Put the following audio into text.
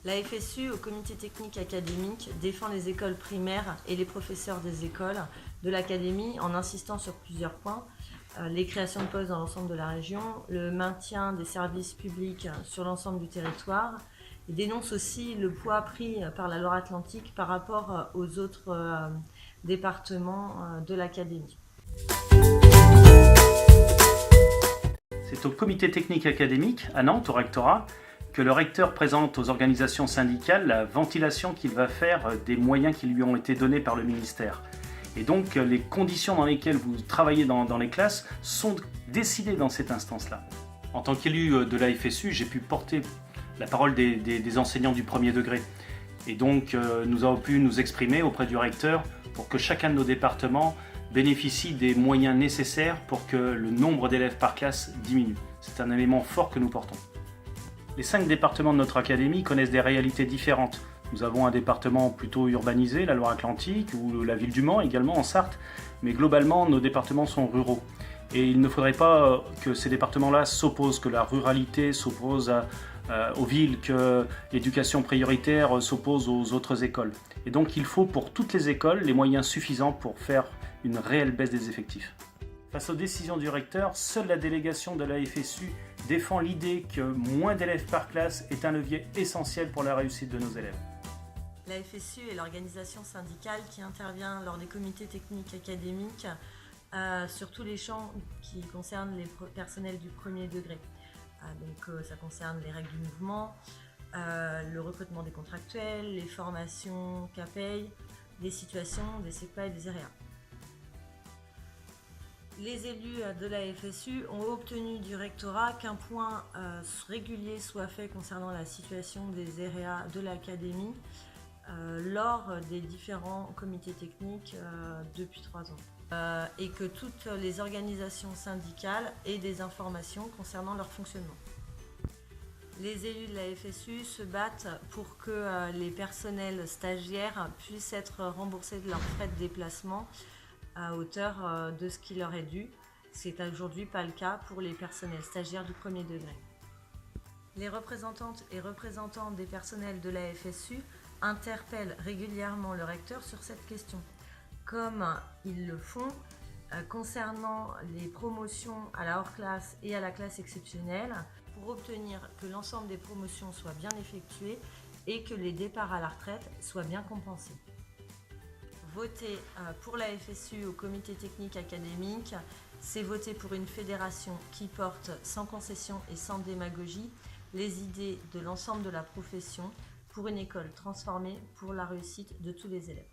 La FSU, au comité technique académique, défend les écoles primaires et les professeurs des écoles de l'académie en insistant sur plusieurs points. Les créations de postes dans l'ensemble de la région, le maintien des services publics sur l'ensemble du territoire, et dénonce aussi le poids pris par la Loire-Atlantique par rapport aux autres départements de l'académie. C'est au comité technique académique, à Nantes, au rectorat, que le recteur présente aux organisations syndicales la ventilation qu'il va faire des moyens qui lui ont été donnés par le ministère. Et donc les conditions dans lesquelles vous travaillez dans les classes sont décidées dans cette instance-là. En tant qu'élu de la FSU, j'ai pu porter la parole des enseignants du premier degré. Et donc nous avons pu nous exprimer auprès du recteur pour que chacun de nos départements bénéficie des moyens nécessaires pour que le nombre d'élèves par classe diminue. C'est un élément fort que nous portons. Les 5 départements de notre académie connaissent des réalités différentes. Nous avons un département plutôt urbanisé, la Loire-Atlantique, ou la ville du Mans également, en Sarthe, mais globalement nos départements sont ruraux. Et il ne faudrait pas que ces départements-là s'opposent, que la ruralité s'oppose aux villes, que l'éducation prioritaire s'oppose aux autres écoles. Et donc il faut pour toutes les écoles les moyens suffisants pour faire une réelle baisse des effectifs. Face aux décisions du recteur, seule la délégation de la FSU défend l'idée que moins d'élèves par classe est un levier essentiel pour la réussite de nos élèves. La FSU est l'organisation syndicale qui intervient lors des comités techniques académiques sur tous les champs qui concernent les personnels du premier degré. Ça concerne les règles du mouvement, le recrutement des contractuels, les formations CAPEI, les situations des CEPA et des EREA. Les élus de la FSU ont obtenu du rectorat qu'un point régulier soit fait concernant la situation des EREA de l'académie lors des différents comités techniques depuis 3 ans. Et que toutes les organisations syndicales aient des informations concernant leur fonctionnement. Les élus de la FSU se battent pour que les personnels stagiaires puissent être remboursés de leurs frais de déplacement à hauteur de ce qui leur est dû. Ce n'est aujourd'hui pas le cas pour les personnels stagiaires du premier degré. Les représentantes et représentants des personnels de la FSU interpellent régulièrement le recteur sur cette question, comme ils le font concernant les promotions à la hors-classe et à la classe exceptionnelle, pour obtenir que l'ensemble des promotions soient bien effectuées et que les départs à la retraite soient bien compensés. Voter pour la FSU au comité technique académique, c'est voter pour une fédération qui porte sans concession et sans démagogie les idées de l'ensemble de la profession pour une école transformée pour la réussite de tous les élèves.